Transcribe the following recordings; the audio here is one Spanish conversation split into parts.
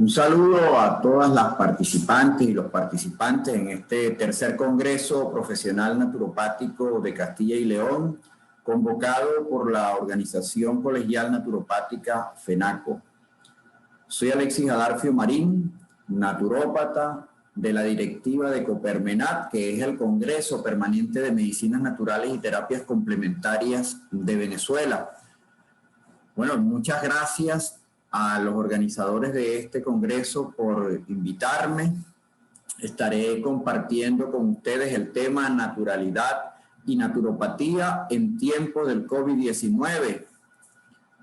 Un saludo a todas las participantes y los participantes en este tercer Congreso Profesional Naturopático de Castilla y León, convocado por la Organización Colegial Naturopática FENACO. Soy Alexis Adarfio Marín, naturópata de la directiva de Copermenat, que es el Congreso Permanente de Medicinas Naturales y Terapias Complementarias de Venezuela. Bueno, muchas gracias a los organizadores de este congreso por invitarme. Estaré compartiendo con ustedes el tema naturalidad y naturopatía en tiempos del COVID-19.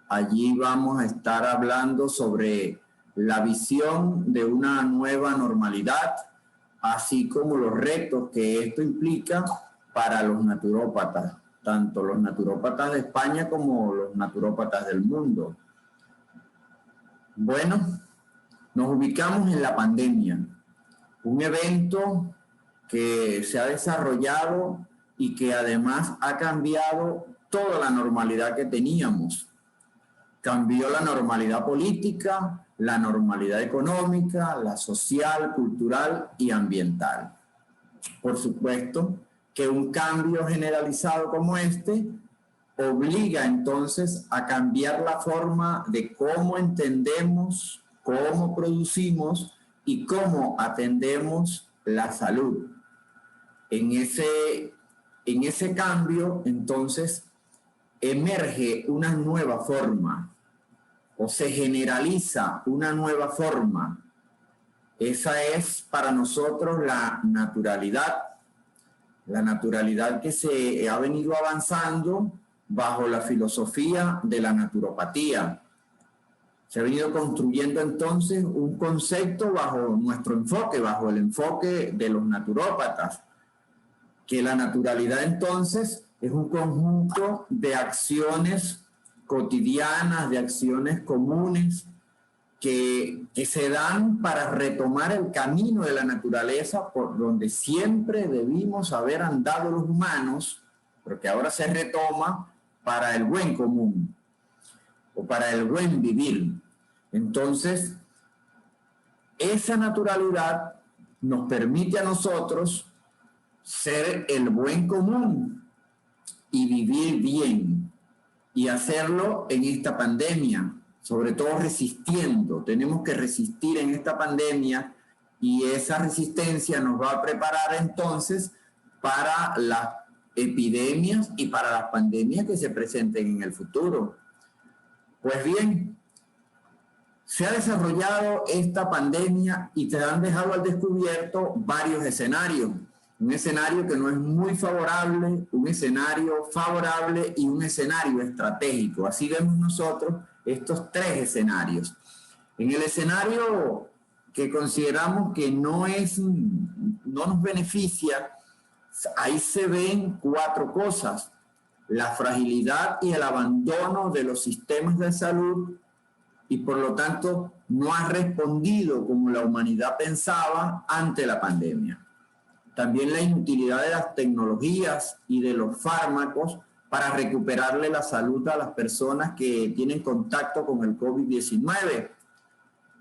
Allí vamos a estar hablando sobre la visión de una nueva normalidad, así como los retos que esto implica para los naturópatas, tanto los naturópatas de España como los naturópatas del mundo. Bueno, nos ubicamos en la pandemia, un evento que se ha desarrollado y que además ha cambiado toda la normalidad que teníamos. Cambió la normalidad política, la normalidad económica, la social, cultural y ambiental. Por supuesto que un cambio generalizado como este obliga entonces a cambiar la forma de cómo entendemos, cómo producimos y cómo atendemos la salud. En ese cambio, entonces, emerge una nueva forma o se generaliza una nueva forma. Esa es para nosotros la naturalidad que se ha venido avanzando bajo la filosofía de la naturopatía. Se ha venido construyendo entonces un concepto bajo nuestro enfoque, bajo el enfoque de los naturópatas, que la naturalidad entonces es un conjunto de acciones cotidianas, de acciones comunes que se dan para retomar el camino de la naturaleza por donde siempre debimos haber andado los humanos, pero que ahora se retoma para el buen común o para el buen vivir. Entonces, esa naturalidad nos permite a nosotros ser el buen común y vivir bien y hacerlo en esta pandemia, sobre todo resistiendo. Tenemos que resistir en esta pandemia y esa resistencia nos va a preparar entonces para las epidemias y para las pandemias que se presenten en el futuro. Pues bien, se ha desarrollado esta pandemia y te han dejado al descubierto varios escenarios. Un escenario que no es muy favorable, un escenario favorable y un escenario estratégico. Así vemos nosotros estos tres escenarios. En el escenario que consideramos que no nos beneficia, ahí se ven cuatro cosas: la fragilidad y el abandono de los sistemas de salud y por lo tanto no ha respondido como la humanidad pensaba ante la pandemia. También la inutilidad de las tecnologías y de los fármacos para recuperarle la salud a las personas que tienen contacto con el COVID-19.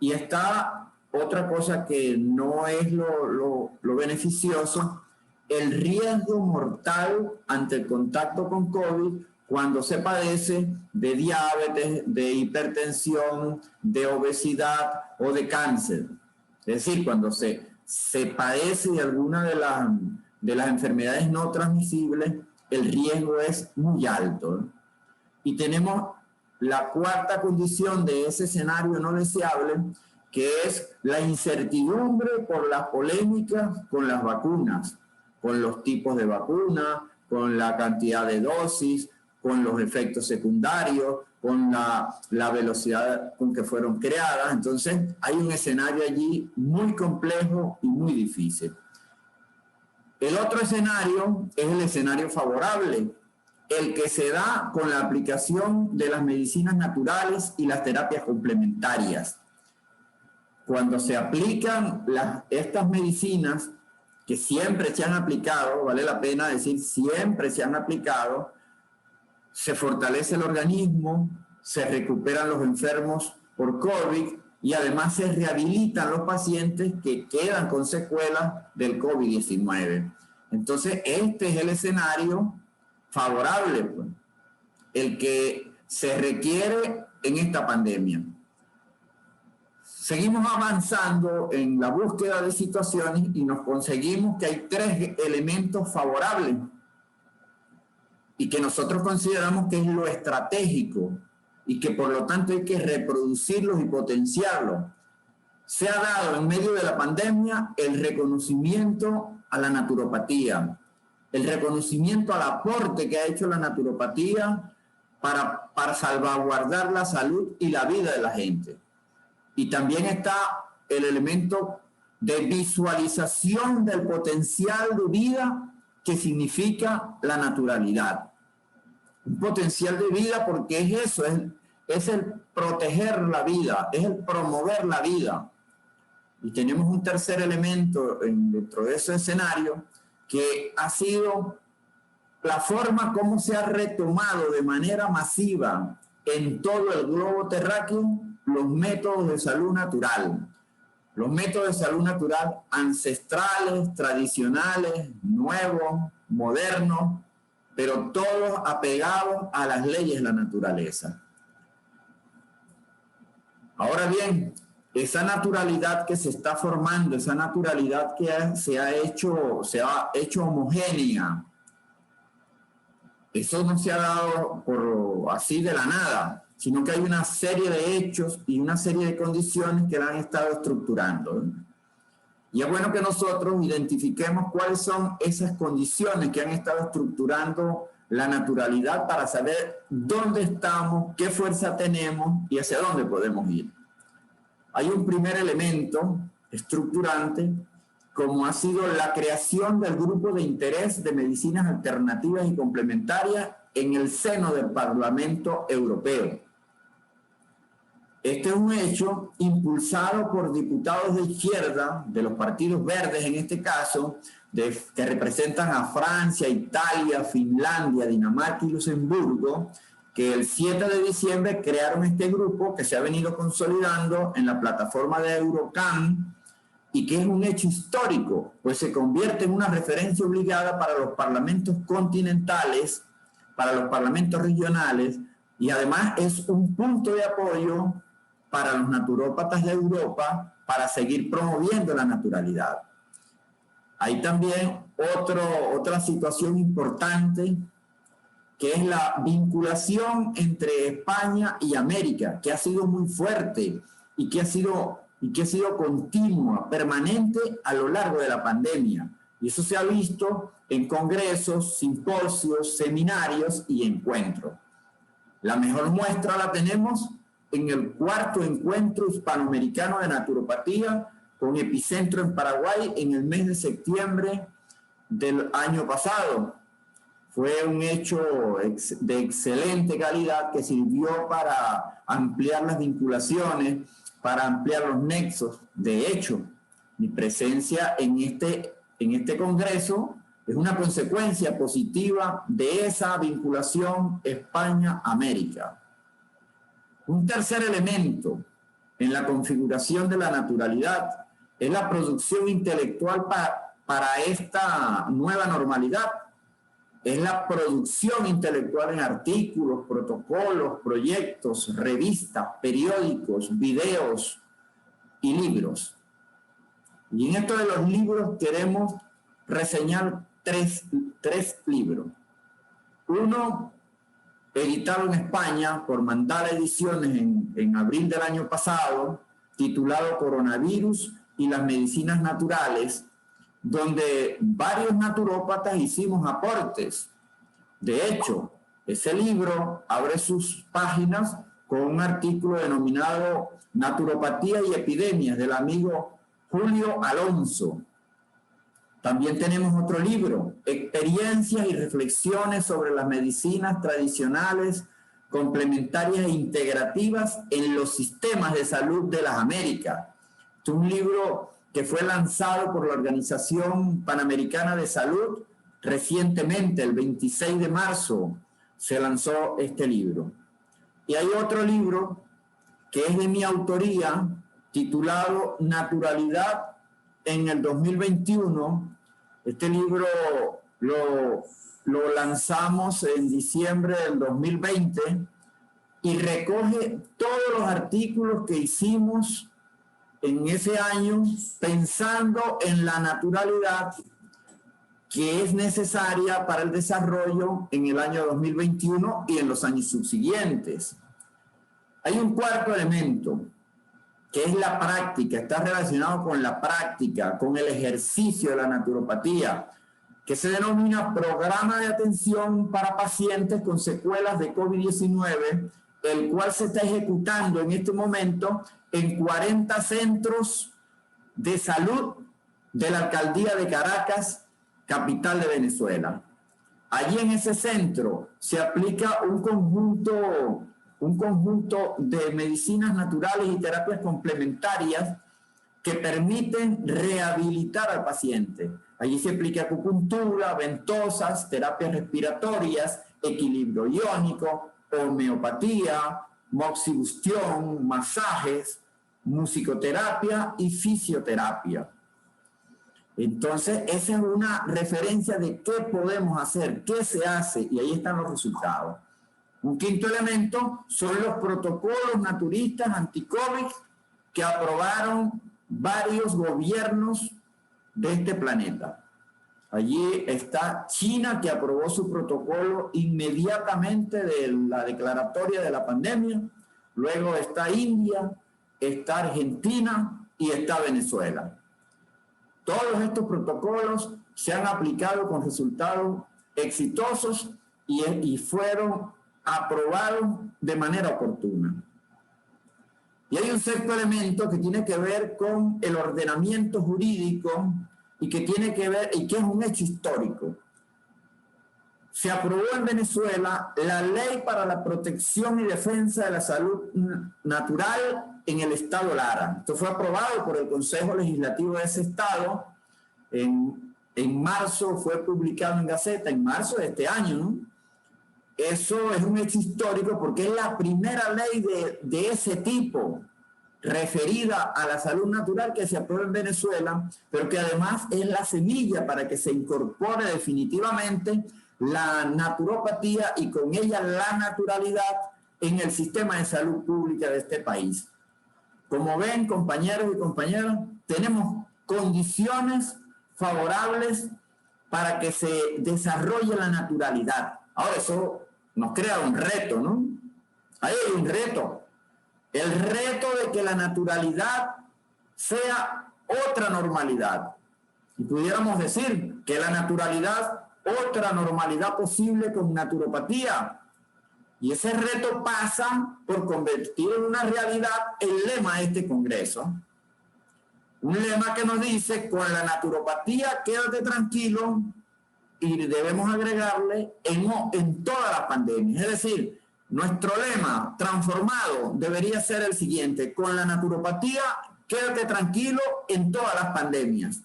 Y está otra cosa que no es lo beneficioso: el riesgo mortal ante el contacto con COVID cuando se padece de diabetes, de hipertensión, de obesidad o de cáncer. Es decir, cuando se padece de alguna de las enfermedades no transmisibles, el riesgo es muy alto, ¿no? Y tenemos la cuarta condición de ese escenario no deseable, que es la incertidumbre por las polémicas con las vacunas, con los tipos de vacuna, con la cantidad de dosis, con los efectos secundarios, con la velocidad con que fueron creadas. Entonces hay un escenario allí muy complejo y muy difícil. El otro escenario es el escenario favorable, el que se da con la aplicación de las medicinas naturales y las terapias complementarias. Cuando se aplican estas medicinas, que siempre se han aplicado, vale la pena decir siempre se han aplicado, se fortalece el organismo, se recuperan los enfermos por COVID y además se rehabilitan los pacientes que quedan con secuelas del COVID-19. Entonces, este es el escenario favorable, pues, el que se requiere en esta pandemia. Seguimos avanzando en la búsqueda de situaciones y nos conseguimos que hay 3 elementos favorables y que nosotros consideramos que es lo estratégico y que por lo tanto hay que reproducirlos y potenciarlos. Se ha dado en medio de la pandemia el reconocimiento a la naturopatía, el reconocimiento al aporte que ha hecho la naturopatía para salvaguardar la salud y la vida de la gente. Y también está el elemento de visualización del potencial de vida que significa la naturalidad. Un potencial de vida porque es eso, es el proteger la vida, es el promover la vida. Y tenemos un tercer elemento dentro de ese escenario que ha sido la forma como se ha retomado de manera masiva en todo el globo terráqueo los métodos de salud natural. Los métodos de salud natural ancestrales, tradicionales, nuevos, modernos, pero todos apegados a las leyes de la naturaleza. Ahora bien, esa naturalidad que se está formando, esa naturalidad que se ha hecho homogénea, eso no se ha dado por así de la nada, sino que hay una serie de hechos y una serie de condiciones que la han estado estructurando. Y es bueno que nosotros identifiquemos cuáles son esas condiciones que han estado estructurando la naturalidad para saber dónde estamos, qué fuerza tenemos y hacia dónde podemos ir. Hay un primer elemento estructurante, como ha sido la creación del grupo de interés de medicinas alternativas y complementarias en el seno del Parlamento Europeo. Este es un hecho impulsado por diputados de izquierda, de los partidos verdes en este caso, que representan a Francia, Italia, Finlandia, Dinamarca y Luxemburgo, que el 7 de diciembre crearon este grupo que se ha venido consolidando en la plataforma de Eurocam y que es un hecho histórico, pues se convierte en una referencia obligada para los parlamentos continentales, para los parlamentos regionales, y además es un punto de apoyo para los naturópatas de Europa para seguir promoviendo la naturalidad. Hay también otra situación importante, que es la vinculación entre España y América, que ha sido muy fuerte y que ha sido continua, permanente a lo largo de la pandemia. Y eso se ha visto en congresos, simposios, seminarios y encuentros. La mejor muestra la tenemos en el 4º encuentro hispanoamericano de naturopatía, con epicentro en Paraguay en el mes de septiembre del año pasado. Fue un hecho de excelente calidad que sirvió para ampliar las vinculaciones, para ampliar los nexos. De hecho, mi presencia en este congreso es una consecuencia positiva de esa vinculación España-América. Un tercer elemento en la configuración de la naturalidad es la producción intelectual para esta nueva normalidad. Es la producción intelectual en artículos, protocolos, proyectos, revistas, periódicos, videos y libros. Y en esto de los libros queremos reseñar tres libros. Uno, editado en España por Mandala Ediciones en abril del año pasado, titulado Coronavirus y las medicinas naturales, donde varios naturópatas hicimos aportes. De hecho, ese libro abre sus páginas con un artículo denominado Naturopatía y Epidemias, del amigo Julio Alonso. También tenemos otro libro, Experiencias y reflexiones sobre las medicinas tradicionales, complementarias e integrativas en los sistemas de salud de las Américas. Es un libro que fue lanzado por la Organización Panamericana de Salud recientemente, el 26 de marzo, se lanzó este libro. Y hay otro libro que es de mi autoría, titulado Naturalidad en el 2021. Este libro lo lanzamos en diciembre del 2020 y recoge todos los artículos que hicimos en ese año pensando en la naturalidad que es necesaria para el desarrollo en el año 2021 y en los años subsiguientes. Hay un cuarto elemento, que es la práctica, está relacionado con la práctica, con el ejercicio de la naturopatía, que se denomina Programa de Atención para Pacientes con Secuelas de COVID-19, el cual se está ejecutando en este momento en 40 centros de salud de la Alcaldía de Caracas, capital de Venezuela. Allí en ese centro se aplica un conjunto de medicinas naturales y terapias complementarias que permiten rehabilitar al paciente. Allí se aplica acupuntura, ventosas, terapias respiratorias, equilibrio iónico, homeopatía, moxibustión, masajes, musicoterapia y fisioterapia. Entonces, esa es una referencia de qué podemos hacer, qué se hace, y ahí están los resultados. Un quinto elemento son los protocolos naturistas anti-COVID que aprobaron varios gobiernos de este planeta. Allí está China, que aprobó su protocolo inmediatamente de la declaratoria de la pandemia. Luego está India, está Argentina y está Venezuela. Todos estos protocolos se han aplicado con resultados exitosos y fueron aprobados de manera oportuna. Y hay un sexto elemento que tiene que ver con el ordenamiento jurídico y que tiene que ver, y que es un hecho histórico. Se aprobó en Venezuela la Ley para la Protección y Defensa de la Salud Natural en el Estado Lara. Esto fue aprobado por el Consejo Legislativo de ese estado. En marzo fue publicado en Gaceta, en marzo de este año, ¿no? Eso es un hecho histórico porque es la primera ley de ese tipo referida a la salud natural que se aprueba en Venezuela, pero que además es la semilla para que se incorpore definitivamente la naturopatía y con ella la naturalidad en el sistema de salud pública de este país. Como ven, compañeros y compañeras, tenemos condiciones favorables para que se desarrolle la naturalidad. Ahora, eso nos crea un reto, ¿no? Ahí hay un reto. El reto de que la naturalidad sea otra normalidad. Y pudiéramos decir que la naturalidad, otra normalidad posible con naturopatía. Y ese reto pasa por convertir en una realidad el lema de este congreso. Un lema que nos dice, con la naturopatía quédate tranquilo, y debemos agregarle en todas las pandemias. Es decir, nuestro lema transformado debería ser el siguiente: con la naturopatía quédate tranquilo en todas las pandemias.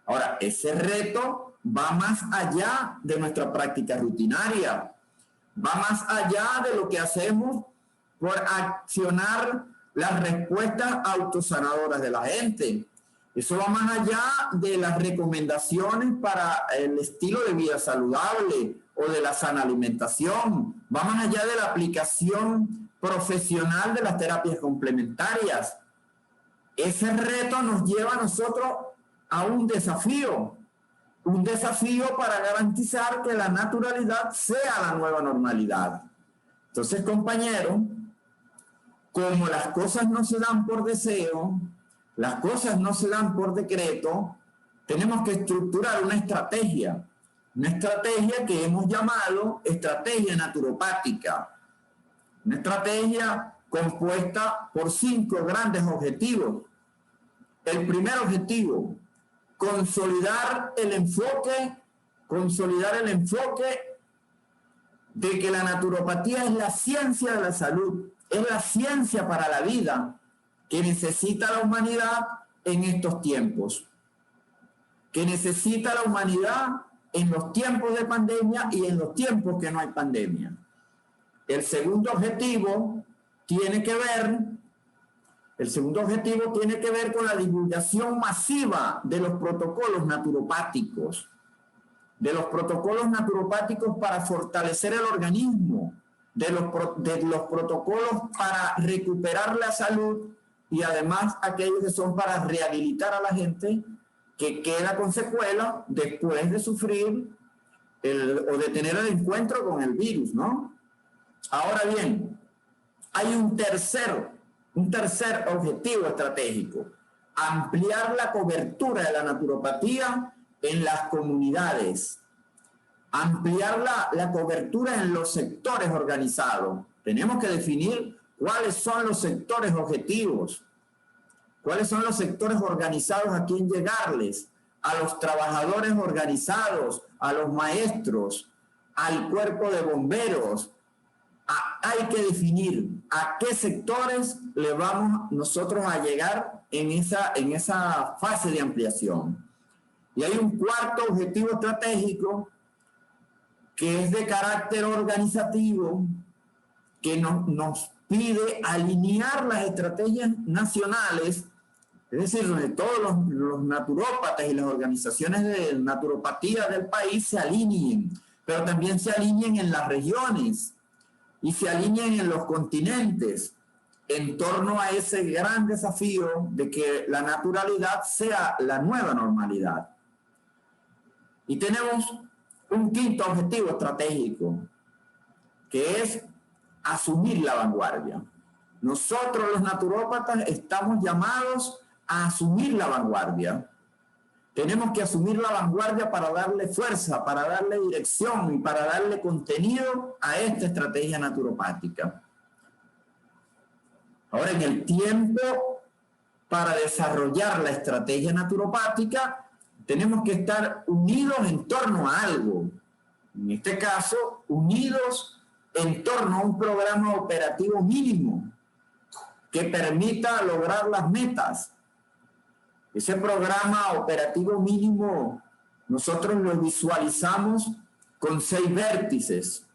Ahora, ese reto va más allá de nuestra práctica rutinaria, va más allá de lo que hacemos por accionar las respuestas autosanadoras de la gente. Eso va más allá de las recomendaciones para el estilo de vida saludable o de la sana alimentación. Va más allá de la aplicación profesional de las terapias complementarias. Ese reto nos lleva a nosotros a un desafío para garantizar que la naturalidad sea la nueva normalidad. Entonces, compañeros, como las cosas no se dan por deseo, las cosas no se dan por decreto, tenemos que estructurar una estrategia que hemos llamado estrategia naturopática, una estrategia compuesta por 5 grandes objetivos. El primer objetivo, consolidar el enfoque de que la naturopatía es la ciencia de la salud, es la ciencia para la vida que necesita la humanidad en estos tiempos, que necesita la humanidad en los tiempos de pandemia y en los tiempos que no hay pandemia. El segundo objetivo tiene que ver El segundo objetivo tiene que ver con la divulgación masiva de los protocolos naturopáticos, para fortalecer el organismo, de los protocolos para recuperar la salud y además aquellos que son para rehabilitar a la gente que queda con secuelas después de sufrir o de tener el encuentro con el virus, ¿no? Ahora bien, hay un tercer objetivo estratégico: ampliar la cobertura de la naturopatía en las comunidades, ampliar la cobertura en los sectores organizados. Tenemos que definir cuáles son los sectores objetivos, cuáles son los sectores organizados a quién llegarles: a los trabajadores organizados, a los maestros, al cuerpo de bomberos. Hay que definir a qué sectores le vamos nosotros a llegar en esa fase de ampliación. Y hay un cuarto objetivo estratégico que es de carácter organizativo, que nos pide alinear las estrategias nacionales, es decir, donde todos los naturópatas y las organizaciones de naturopatía del país se alineen, pero también se alineen en las regiones y se alineen en los continentes en torno a ese gran desafío de que la naturalidad sea la nueva normalidad. Y tenemos un quinto objetivo estratégico, que es asumir la vanguardia. Nosotros los naturópatas estamos llamados a asumir la vanguardia. Tenemos que asumir la vanguardia para darle fuerza, para darle dirección y para darle contenido a esta estrategia naturopática. Ahora, en el tiempo para desarrollar la estrategia naturopática, tenemos que estar unidos en torno a algo. En este caso, unidos en torno a un programa operativo mínimo que permita lograr las metas. Ese programa operativo mínimo nosotros lo visualizamos con 6 vértices.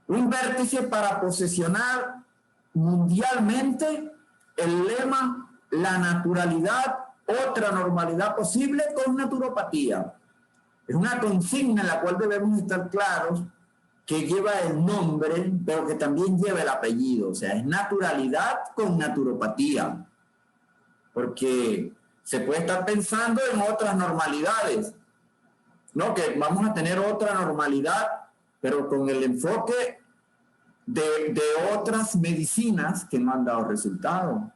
Un vértice para posicionar mundialmente el lema "la naturalidad, otra normalidad posible con naturopatía". Es una consigna en la cual debemos estar claros que lleva el nombre, pero que también lleva el apellido. O sea, es naturalidad con naturopatía. Porque se puede estar pensando en otras normalidades, ¿no? Que vamos a tener otra normalidad, pero con el enfoque de otras medicinas que no han dado resultado.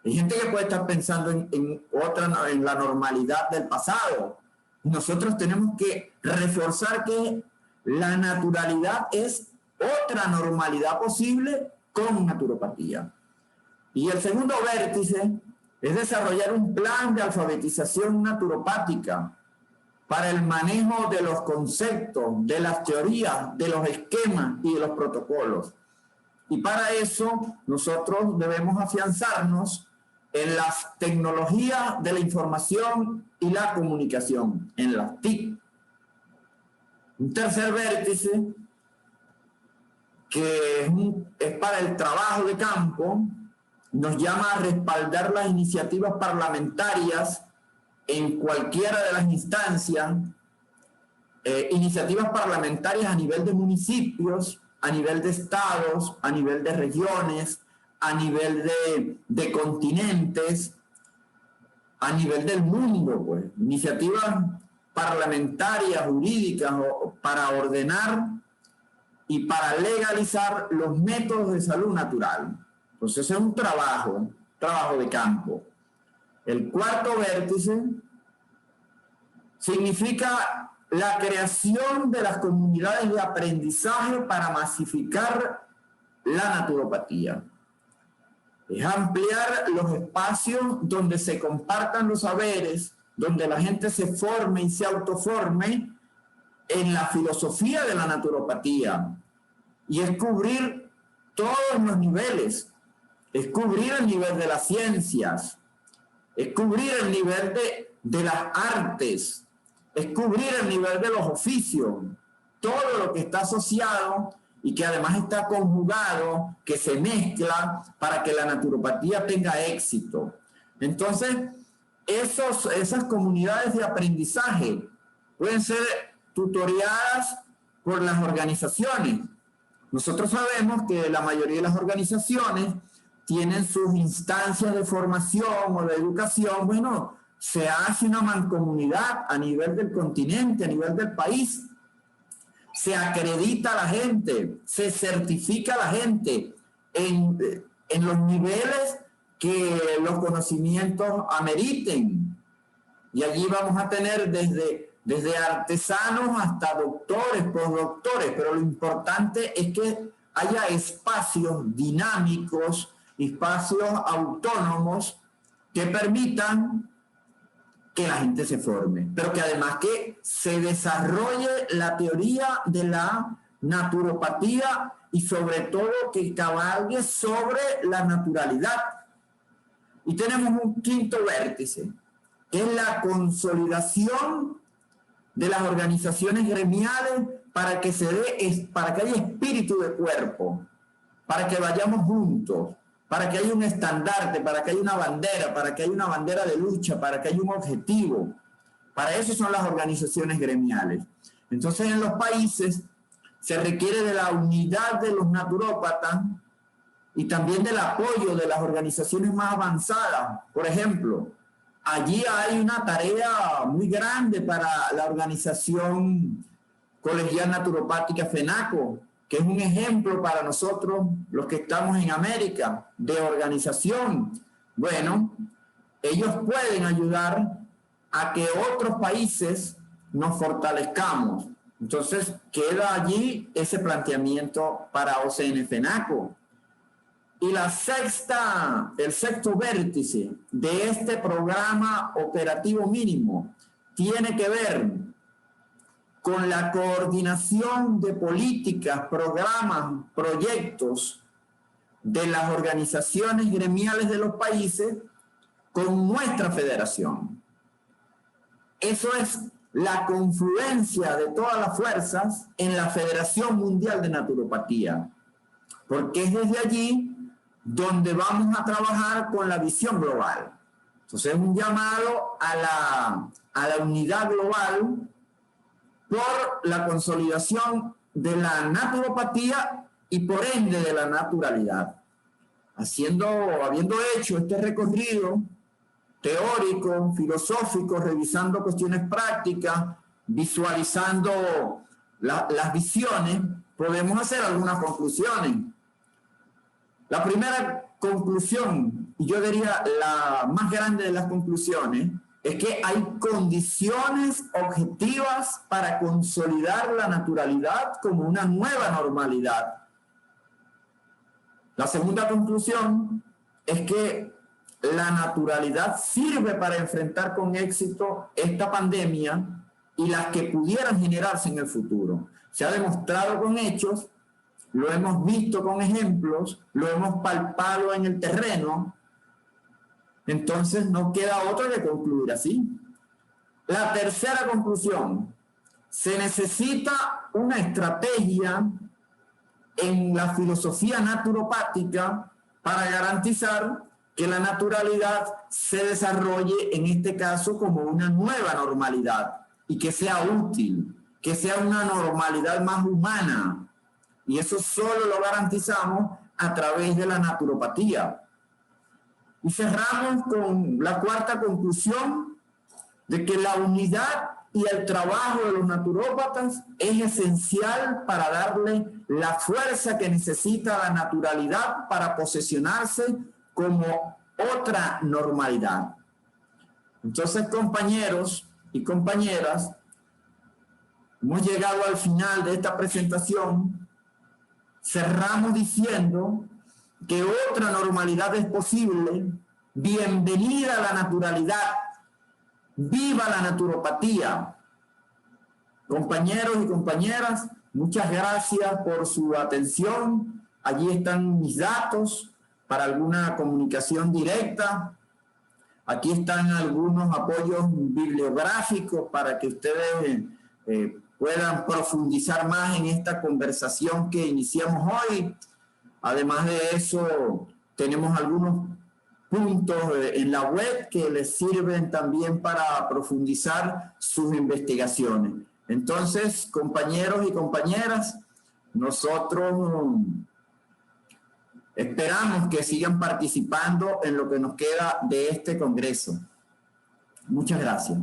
Hay gente que puede estar pensando en la normalidad del pasado. Nosotros tenemos que reforzar que la naturalidad es otra normalidad posible con naturopatía. Y el segundo vértice es desarrollar un plan de alfabetización naturopática para el manejo de los conceptos, de las teorías, de los esquemas y de los protocolos. Y para eso nosotros debemos afianzarnos en las tecnologías de la información y la comunicación, en las TIC. Un tercer vértice que es para el trabajo de campo, nos llama a respaldar las iniciativas parlamentarias en cualquiera de las instancias, iniciativas parlamentarias a nivel de municipios, a nivel de estados, a nivel de regiones, a nivel de continentes, a nivel del mundo, pues. Iniciativas parlamentarias, jurídicas, para ordenar y para legalizar los métodos de salud natural. Entonces es un trabajo de campo. El cuarto vértice significa la creación de las comunidades de aprendizaje para masificar la naturopatía. Es ampliar los espacios donde se compartan los saberes, donde la gente se forme y se autoforme en la filosofía de la naturopatía. Y es cubrir todos los niveles. Es cubrir el nivel de las ciencias, es cubrir el nivel de las artes, es cubrir el nivel de los oficios, todo lo que está asociado y que además está conjugado, que se mezcla para que la naturopatía tenga éxito. Entonces, esas comunidades de aprendizaje pueden ser tutoriadas por las organizaciones. Nosotros sabemos que la mayoría de las organizaciones tienen sus instancias de formación o de educación. Bueno, se hace una mancomunidad a nivel del continente, a nivel del país. Se acredita a la gente, se certifica a la gente en los niveles que los conocimientos ameriten. Y allí vamos a tener desde artesanos hasta doctores, postdoctores, pero lo importante es que haya espacios dinámicos, espacios autónomos que permitan que la gente se forme, pero que además que se desarrolle la teoría de la naturopatía y sobre todo que cabalgue sobre la naturalidad. Y tenemos un quinto vértice, que es la consolidación de las organizaciones gremiales para que haya espíritu de cuerpo, para que vayamos juntos, para que haya un estandarte, para que haya una bandera de lucha, para que haya un objetivo. Para eso son las organizaciones gremiales. Entonces, en los países se requiere de la unidad de los naturópatas y también del apoyo de las organizaciones más avanzadas. Por ejemplo, allí hay una tarea muy grande para la organización colegial naturopática FENACO, que es un ejemplo para nosotros, los que estamos en América, de organización. Bueno, ellos pueden ayudar a que otros países nos fortalezcamos. Entonces, queda allí ese planteamiento para OCN FENACO. Y el sexto vértice de este programa operativo mínimo tiene que ver con la coordinación de políticas, programas, proyectos de las organizaciones gremiales de los países con nuestra federación. Eso es la confluencia de todas las fuerzas en la Federación Mundial de Naturopatía, porque es desde allí donde vamos a trabajar con la visión global. Entonces es un llamado a la unidad global por la consolidación de la naturopatía y por ende de la naturalidad. Habiendo hecho este recorrido teórico, filosófico, revisando cuestiones prácticas, visualizando las visiones, podemos hacer algunas conclusiones. La primera conclusión, y yo diría la más grande de las conclusiones, es que hay condiciones objetivas para consolidar la naturalidad como una nueva normalidad. La segunda conclusión es que la naturalidad sirve para enfrentar con éxito esta pandemia y las que pudieran generarse en el futuro. Se ha demostrado con hechos, lo hemos visto con ejemplos, lo hemos palpado en el terreno. Entonces no queda otra que concluir así. La tercera conclusión: se necesita una estrategia en la filosofía naturopática para garantizar que la naturalidad se desarrolle, en este caso, como una nueva normalidad y que sea útil, que sea una normalidad más humana. Y eso solo lo garantizamos a través de la naturopatía. Y cerramos con la cuarta conclusión de que la unidad y el trabajo de los naturópatas es esencial para darle la fuerza que necesita la naturalidad para posesionarse como otra normalidad. Entonces, compañeros y compañeras, hemos llegado al final de esta presentación. Cerramos diciendo que otra normalidad es posible. Bienvenida a la naturalidad. ¡Viva la naturopatía! Compañeros y compañeras, muchas gracias por su atención. Allí están mis datos para alguna comunicación directa. Aquí están algunos apoyos bibliográficos para que ustedes puedan profundizar más en esta conversación que iniciamos hoy. Además de eso, tenemos algunos puntos en la web que les sirven también para profundizar sus investigaciones. Entonces, compañeros y compañeras, nosotros esperamos que sigan participando en lo que nos queda de este congreso. Muchas gracias.